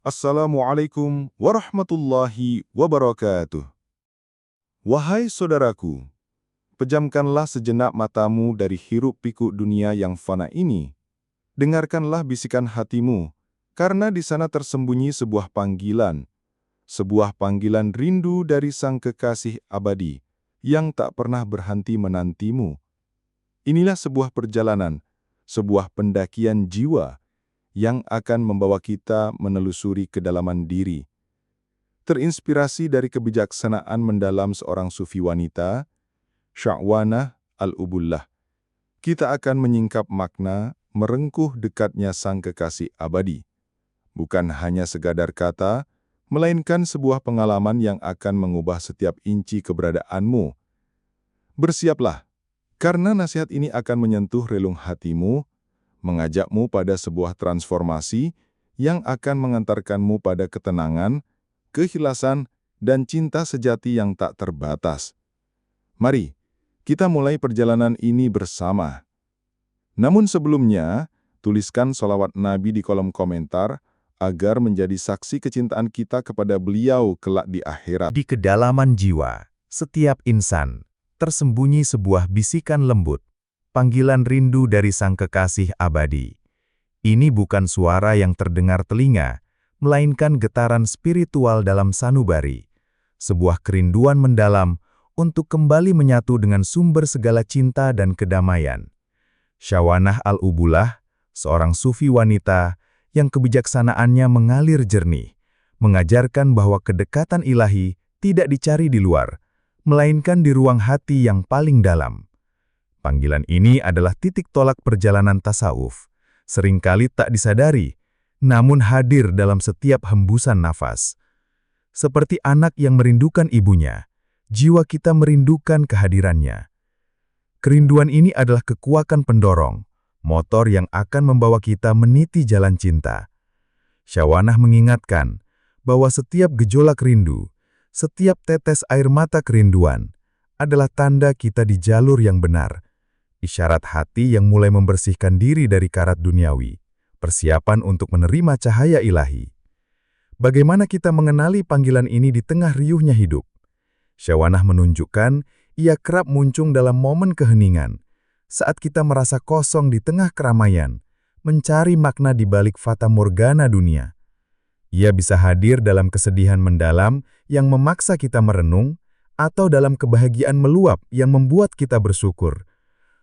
Assalamualaikum warahmatullahi wabarakatuh. Wahai saudaraku, pejamkanlah sejenak matamu dari hiruk-pikuk dunia yang fana ini. Dengarkanlah bisikan hatimu, karena di sana tersembunyi sebuah panggilan rindu dari Sang Kekasih abadi yang tak pernah berhenti menantimu. Inilah sebuah perjalanan, sebuah pendakian jiwa yang akan membawa kita menelusuri kedalaman diri. Terinspirasi dari kebijaksanaan mendalam seorang sufi wanita, Syahwanah Al-Ubullah, kita akan menyingkap makna merengkuh dekatnya Sang Kekasih abadi. Bukan hanya sekadar kata, melainkan sebuah pengalaman yang akan mengubah setiap inci keberadaanmu. Bersiaplah, karena nasihat ini akan menyentuh relung hatimu, mengajakmu pada sebuah transformasi yang akan mengantarkanmu pada ketenangan, keikhlasan, dan cinta sejati yang tak terbatas. Mari, kita mulai perjalanan ini bersama. Namun sebelumnya, tuliskan sholawat Nabi di kolom komentar agar menjadi saksi kecintaan kita kepada beliau kelak di akhirat. Di kedalaman jiwa, setiap insan, tersembunyi sebuah bisikan lembut, panggilan rindu dari Sang Kekasih abadi. Ini bukan suara yang terdengar telinga, melainkan getaran spiritual dalam sanubari. Sebuah kerinduan mendalam untuk kembali menyatu dengan sumber segala cinta dan kedamaian. Syahwanah Al-Ubullah, seorang sufi wanita yang kebijaksanaannya mengalir jernih, mengajarkan bahwa kedekatan ilahi tidak dicari di luar, melainkan di ruang hati yang paling dalam. Panggilan ini adalah titik tolak perjalanan tasawuf, seringkali tak disadari, namun hadir dalam setiap hembusan nafas. Seperti anak yang merindukan ibunya, jiwa kita merindukan kehadirannya. Kerinduan ini adalah kekuatan pendorong, motor yang akan membawa kita meniti jalan cinta. Syahwanah mengingatkan bahwa setiap gejolak rindu, setiap tetes air mata kerinduan, adalah tanda kita di jalur yang benar. Isyarat hati yang mulai membersihkan diri dari karat duniawi, persiapan untuk menerima cahaya ilahi. Bagaimana kita mengenali panggilan ini di tengah riuhnya hidup? Syahwanah menunjukkan ia kerap muncul dalam momen keheningan, saat kita merasa kosong di tengah keramaian, mencari makna di balik fata morgana dunia. Ia bisa hadir dalam kesedihan mendalam yang memaksa kita merenung, atau dalam kebahagiaan meluap yang membuat kita bersyukur.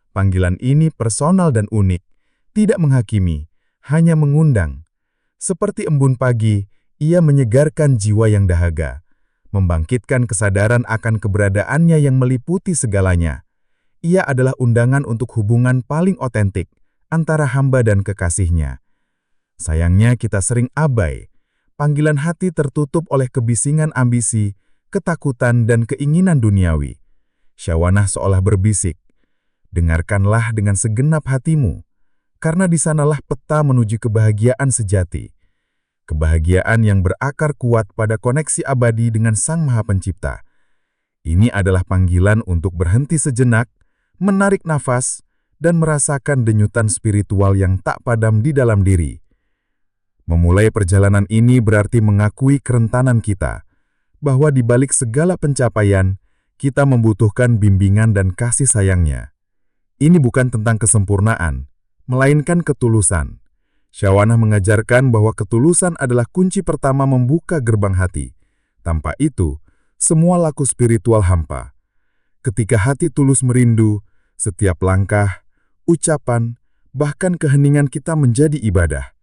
Panggilan ini personal dan unik, tidak menghakimi, hanya mengundang. Seperti embun pagi, ia menyegarkan jiwa yang dahaga, membangkitkan kesadaran akan keberadaannya yang meliputi segalanya. Ia adalah undangan untuk hubungan paling otentik antara hamba dan kekasihnya. Sayangnya kita sering abai, panggilan hati tertutup oleh kebisingan ambisi, ketakutan dan keinginan duniawi. Syahwanah seolah berbisik, dengarkanlah dengan segenap hatimu, karena di sanalah peta menuju kebahagiaan sejati. Kebahagiaan yang berakar kuat pada koneksi abadi dengan Sang Maha Pencipta. Ini adalah panggilan untuk berhenti sejenak, menarik nafas, dan merasakan denyutan spiritual yang tak padam di dalam diri. Memulai perjalanan ini berarti mengakui kerentanan kita, bahwa di balik segala pencapaian, kita membutuhkan bimbingan dan kasih sayangnya. Ini bukan tentang kesempurnaan, melainkan ketulusan. Syahwanah mengajarkan bahwa ketulusan adalah kunci pertama membuka gerbang hati. Tanpa itu, semua laku spiritual hampa. Ketika hati tulus merindu, setiap langkah, ucapan, bahkan keheningan kita menjadi ibadah.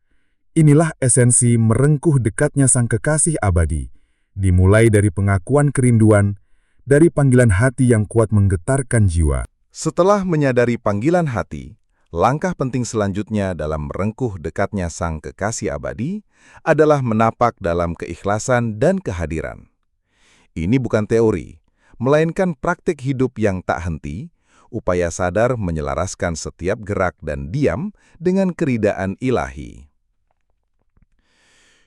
Inilah esensi merengkuh dekatnya Sang Kekasih abadi. Dimulai dari pengakuan kerinduan, dari panggilan hati yang kuat menggetarkan jiwa. Setelah menyadari panggilan hati, langkah penting selanjutnya dalam merengkuh dekatnya Sang Kekasih abadi adalah menapak dalam keikhlasan dan kehadiran. Ini bukan teori, melainkan praktik hidup yang tak henti, upaya sadar menyelaraskan setiap gerak dan diam dengan keridaan ilahi.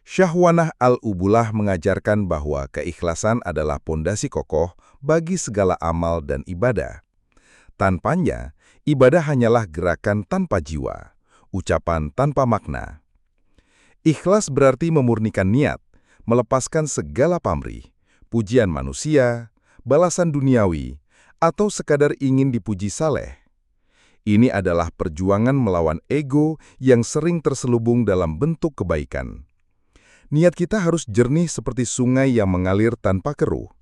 Syahwanah Al-Ubullah mengajarkan bahwa keikhlasan adalah pondasi kokoh bagi segala amal dan ibadah. Tanpanya, ibadah hanyalah gerakan tanpa jiwa, ucapan tanpa makna. Ikhlas berarti memurnikan niat, melepaskan segala pamrih, pujian manusia, balasan duniawi, atau sekadar ingin dipuji saleh. Ini adalah perjuangan melawan ego yang sering terselubung dalam bentuk kebaikan. Niat kita harus jernih seperti sungai yang mengalir tanpa keruh.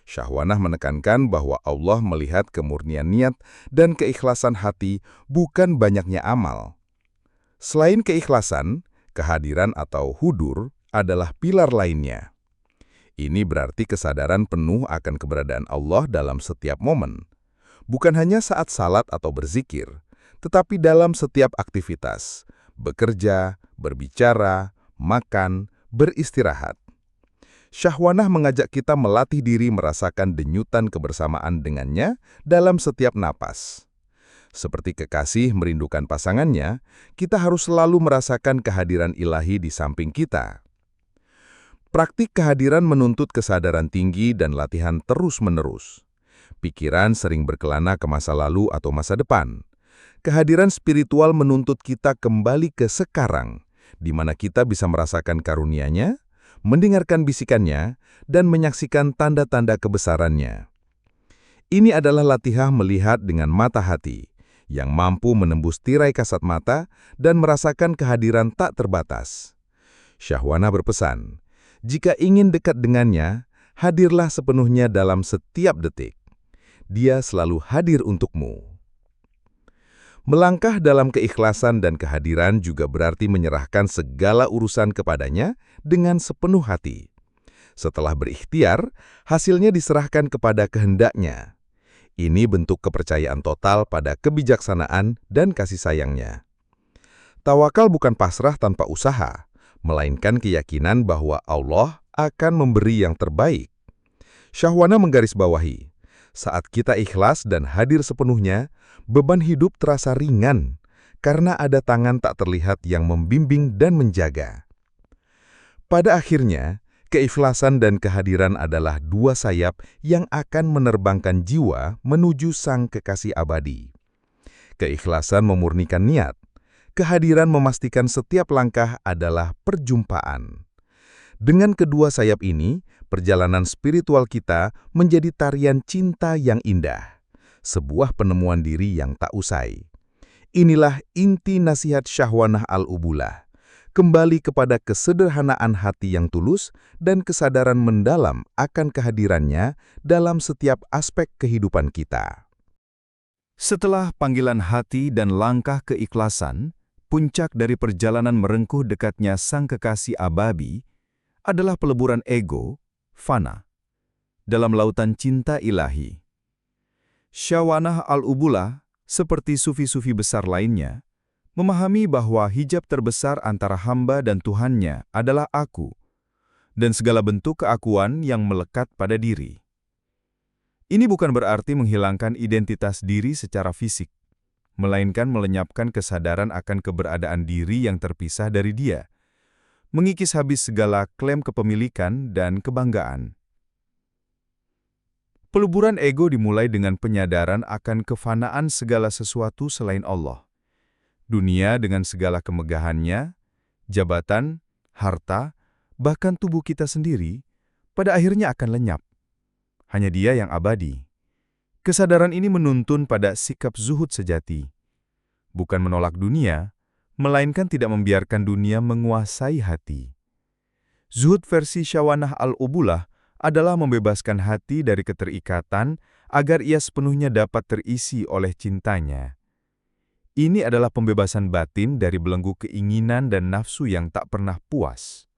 Syahwanah menekankan bahwa Allah melihat kemurnian niat dan keikhlasan hati, bukan banyaknya amal. Selain keikhlasan, kehadiran atau hudur adalah pilar lainnya. Ini berarti kesadaran penuh akan keberadaan Allah dalam setiap momen. Bukan hanya saat salat atau berzikir, tetapi dalam setiap aktivitas, bekerja, berbicara, makan, beristirahat. Syahwanah mengajak kita melatih diri merasakan denyutan kebersamaan dengannya dalam setiap napas. Seperti kekasih merindukan pasangannya, kita harus selalu merasakan kehadiran ilahi di samping kita. Praktik kehadiran menuntut kesadaran tinggi dan latihan terus-menerus. Pikiran sering berkelana ke masa lalu atau masa depan. Kehadiran spiritual menuntut kita kembali ke sekarang, di mana kita bisa merasakan karunia-Nya, mendengarkan bisikannya, dan menyaksikan tanda-tanda kebesarannya. Ini adalah latihan melihat dengan mata hati, yang mampu menembus tirai kasat mata dan merasakan kehadiran tak terbatas. Syahwanah berpesan, jika ingin dekat dengannya, hadirlah sepenuhnya dalam setiap detik. Dia selalu hadir untukmu. Melangkah dalam keikhlasan dan kehadiran juga berarti menyerahkan segala urusan kepadanya dengan sepenuh hati. Setelah berikhtiar, hasilnya diserahkan kepada kehendaknya. Ini bentuk kepercayaan total pada kebijaksanaan dan kasih sayangnya. Tawakal bukan pasrah tanpa usaha, melainkan keyakinan bahwa Allah akan memberi yang terbaik. Syahwanah menggarisbawahi, saat kita ikhlas dan hadir sepenuhnya, beban hidup terasa ringan karena ada tangan tak terlihat yang membimbing dan menjaga. Pada akhirnya, keikhlasan dan kehadiran adalah dua sayap yang akan menerbangkan jiwa menuju Sang Kekasih Abadi. Keikhlasan memurnikan niat, kehadiran memastikan setiap langkah adalah perjumpaan. Dengan kedua sayap ini, perjalanan spiritual kita menjadi tarian cinta yang indah, sebuah penemuan diri yang tak usai. Inilah inti nasihat Syahwanah Al-Ubulah, kembali kepada kesederhanaan hati yang tulus dan kesadaran mendalam akan kehadirannya dalam setiap aspek kehidupan kita. Setelah panggilan hati dan langkah keikhlasan, puncak dari perjalanan merengkuh dekatnya Sang Kekasih Abadi adalah peleburan ego, fana, dalam lautan cinta ilahi. Syahwanah Al-Ubulah, seperti sufi-sufi besar lainnya, memahami bahwa hijab terbesar antara hamba dan Tuhannya adalah aku, dan segala bentuk keakuan yang melekat pada diri. Ini bukan berarti menghilangkan identitas diri secara fisik, melainkan melenyapkan kesadaran akan keberadaan diri yang terpisah dari Dia, mengikis habis segala klaim kepemilikan dan kebanggaan. Peleburan ego dimulai dengan penyadaran akan kefanaan segala sesuatu selain Allah. Dunia dengan segala kemegahannya, jabatan, harta, bahkan tubuh kita sendiri, pada akhirnya akan lenyap. Hanya Dia yang abadi. Kesadaran ini menuntun pada sikap zuhud sejati. Bukan menolak dunia, melainkan tidak membiarkan dunia menguasai hati. Zuhud versi Syahwanah Al-Ubulah adalah membebaskan hati dari keterikatan agar ia sepenuhnya dapat terisi oleh cintanya. Ini adalah pembebasan batin dari belenggu keinginan dan nafsu yang tak pernah puas.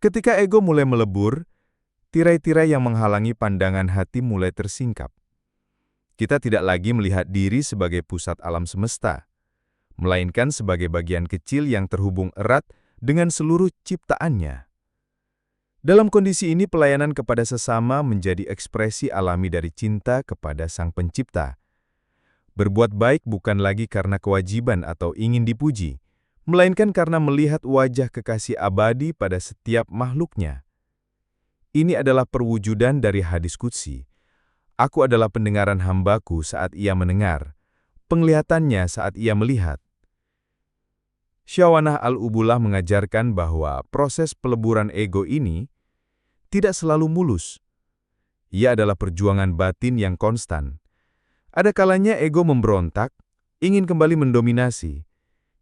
Ketika ego mulai melebur, tirai-tirai yang menghalangi pandangan hati mulai tersingkap. Kita tidak lagi melihat diri sebagai pusat alam semesta, melainkan sebagai bagian kecil yang terhubung erat dengan seluruh ciptaannya. Dalam kondisi ini, pelayanan kepada sesama menjadi ekspresi alami dari cinta kepada Sang Pencipta. Berbuat baik bukan lagi karena kewajiban atau ingin dipuji, melainkan karena melihat wajah kekasih abadi pada setiap makhluknya. Ini adalah perwujudan dari hadis qudsi. Aku adalah pendengaran hambaku saat ia mendengar, penglihatannya saat ia melihat. Syawanah Al-Ubullah mengajarkan bahwa proses peleburan ego ini tidak selalu mulus. Ia adalah perjuangan batin yang konstan. Ada kalanya ego memberontak, ingin kembali mendominasi.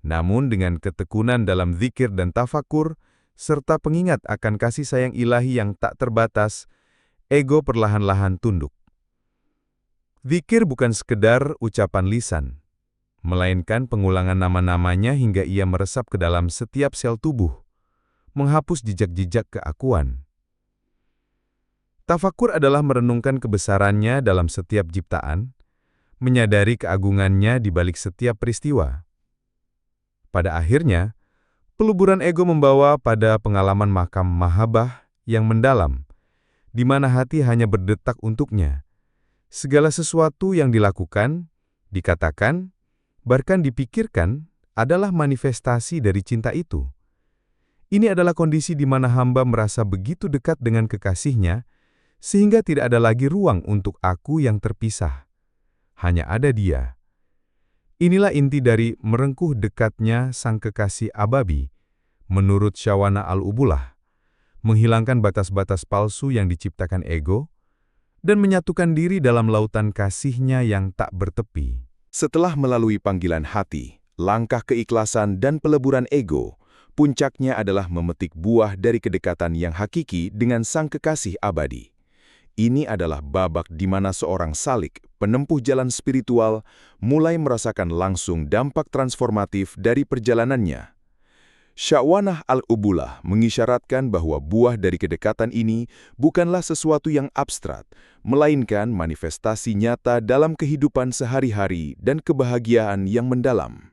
Namun dengan ketekunan dalam zikir dan tafakur, serta pengingat akan kasih sayang ilahi yang tak terbatas, ego perlahan-lahan tunduk. Zikir bukan sekedar ucapan lisan, melainkan pengulangan nama-namanya hingga ia meresap ke dalam setiap sel tubuh, menghapus jejak-jejak keakuan. Tafakur adalah merenungkan kebesarannya dalam setiap ciptaan, menyadari keagungannya di balik setiap peristiwa. Pada akhirnya, peluburan ego membawa pada pengalaman makam mahabbah yang mendalam, di mana hati hanya berdetak untuknya. Segala sesuatu yang dilakukan, dikatakan, bahkan dipikirkan adalah manifestasi dari cinta itu. Ini adalah kondisi di mana hamba merasa begitu dekat dengan kekasihnya, sehingga tidak ada lagi ruang untuk aku yang terpisah. Hanya ada dia. Inilah inti dari merengkuh dekatnya sang kekasih abadi, menurut Syawanah Al-Ubullah, menghilangkan batas-batas palsu yang diciptakan ego, dan menyatukan diri dalam lautan kasihnya yang tak bertepi. Setelah melalui panggilan hati, langkah keikhlasan dan peleburan ego, puncaknya adalah memetik buah dari kedekatan yang hakiki dengan sang kekasih abadi. Ini adalah babak di mana seorang salik, penempuh jalan spiritual, mulai merasakan langsung dampak transformatif dari perjalanannya. Syawanah Al-Ubullah mengisyaratkan bahwa buah dari kedekatan ini bukanlah sesuatu yang abstrak, melainkan manifestasi nyata dalam kehidupan sehari-hari dan kebahagiaan yang mendalam.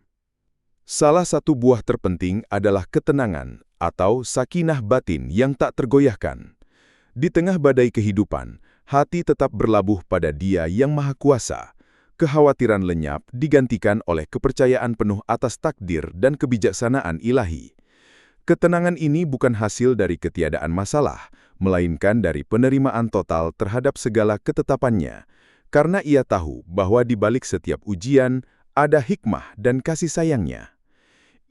Salah satu buah terpenting adalah ketenangan atau sakinah batin yang tak tergoyahkan. Di tengah badai kehidupan, hati tetap berlabuh pada Dia yang Maha Kuasa. Kekhawatiran lenyap digantikan oleh kepercayaan penuh atas takdir dan kebijaksanaan ilahi. Ketenangan ini bukan hasil dari ketiadaan masalah, melainkan dari penerimaan total terhadap segala ketetapannya, karena ia tahu bahwa di balik setiap ujian ada hikmah dan kasih sayangnya.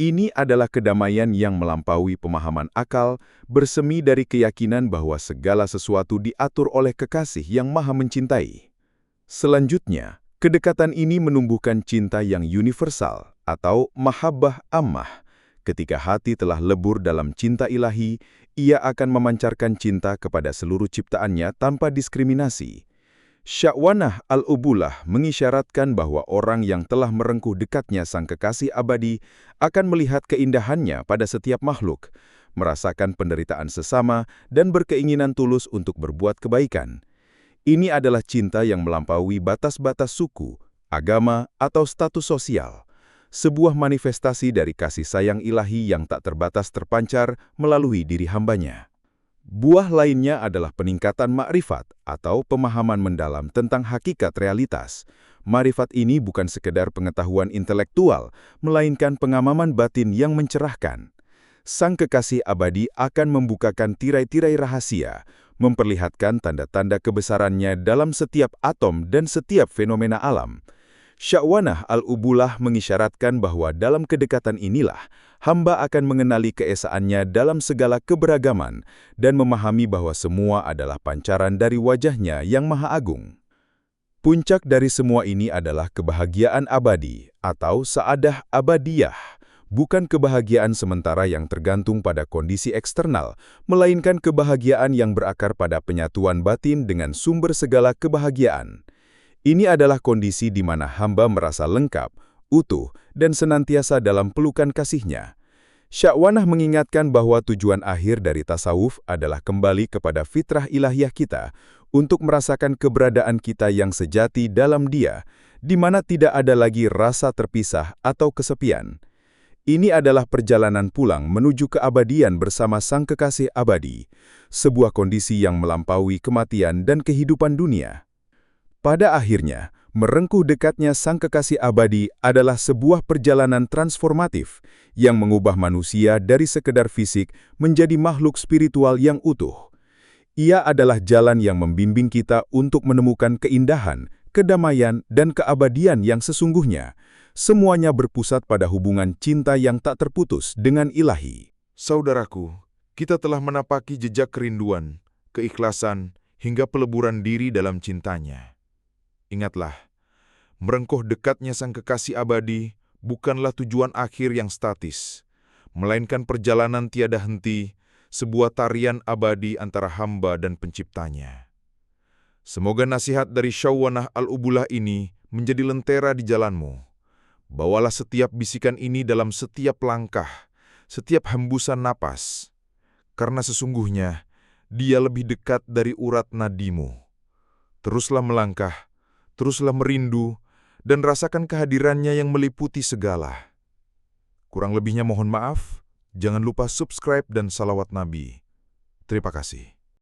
Ini adalah kedamaian yang melampaui pemahaman akal, bersemi dari keyakinan bahwa segala sesuatu diatur oleh kekasih yang Maha Mencintai. Selanjutnya, kedekatan ini menumbuhkan cinta yang universal atau mahabbah ammah. Ketika hati telah lebur dalam cinta ilahi, ia akan memancarkan cinta kepada seluruh ciptaannya tanpa diskriminasi. Syawanah Al-Ubullah mengisyaratkan bahwa orang yang telah merengkuh dekatnya sang kekasih abadi akan melihat keindahannya pada setiap makhluk, merasakan penderitaan sesama, dan berkeinginan tulus untuk berbuat kebaikan. Ini adalah cinta yang melampaui batas-batas suku, agama, atau status sosial. Sebuah manifestasi dari kasih sayang ilahi yang tak terbatas terpancar melalui diri hambanya. Buah lainnya adalah peningkatan makrifat atau pemahaman mendalam tentang hakikat realitas. Makrifat ini bukan sekedar pengetahuan intelektual, melainkan pengamaman batin yang mencerahkan. Sang kekasih abadi akan membukakan tirai-tirai rahasia, memperlihatkan tanda-tanda kebesarannya dalam setiap atom dan setiap fenomena alam. Syawanah Al-Ubullah mengisyaratkan bahwa dalam kedekatan inilah, hamba akan mengenali keesaannya dalam segala keberagaman dan memahami bahwa semua adalah pancaran dari wajahnya yang maha agung. Puncak dari semua ini adalah kebahagiaan abadi atau sa'adah abadiyah, bukan kebahagiaan sementara yang tergantung pada kondisi eksternal, melainkan kebahagiaan yang berakar pada penyatuan batin dengan sumber segala kebahagiaan. Ini adalah kondisi di mana hamba merasa lengkap, utuh, dan senantiasa dalam pelukan kasihnya. Syawanah mengingatkan bahwa tujuan akhir dari tasawuf adalah kembali kepada fitrah ilahiyah kita untuk merasakan keberadaan kita yang sejati dalam Dia, di mana tidak ada lagi rasa terpisah atau kesepian. Ini adalah perjalanan pulang menuju keabadian bersama sang kekasih abadi, sebuah kondisi yang melampaui kematian dan kehidupan dunia. Pada akhirnya, merengkuh dekatnya sang kekasih abadi adalah sebuah perjalanan transformatif yang mengubah manusia dari sekedar fisik menjadi makhluk spiritual yang utuh. Ia adalah jalan yang membimbing kita untuk menemukan keindahan, kedamaian, dan keabadian yang sesungguhnya, Semuanya berpusat pada hubungan cinta yang tak terputus dengan Ilahi. Saudaraku, kita telah menapaki jejak kerinduan, keikhlasan, hingga peleburan diri dalam cintanya. Ingatlah, merengkuh dekatnya Sang Kekasih abadi bukanlah tujuan akhir yang statis, melainkan perjalanan tiada henti, sebuah tarian abadi antara hamba dan penciptanya. Semoga nasihat dari Syawwanah Al-Ubullah ini menjadi lentera di jalanmu. Bawalah setiap bisikan ini dalam setiap langkah, setiap hembusan napas, karena sesungguhnya dia lebih dekat dari urat nadimu. Teruslah melangkah, teruslah merindu, dan rasakan kehadirannya yang meliputi segala. Kurang lebihnya mohon maaf, jangan lupa subscribe dan salawat Nabi. Terima kasih.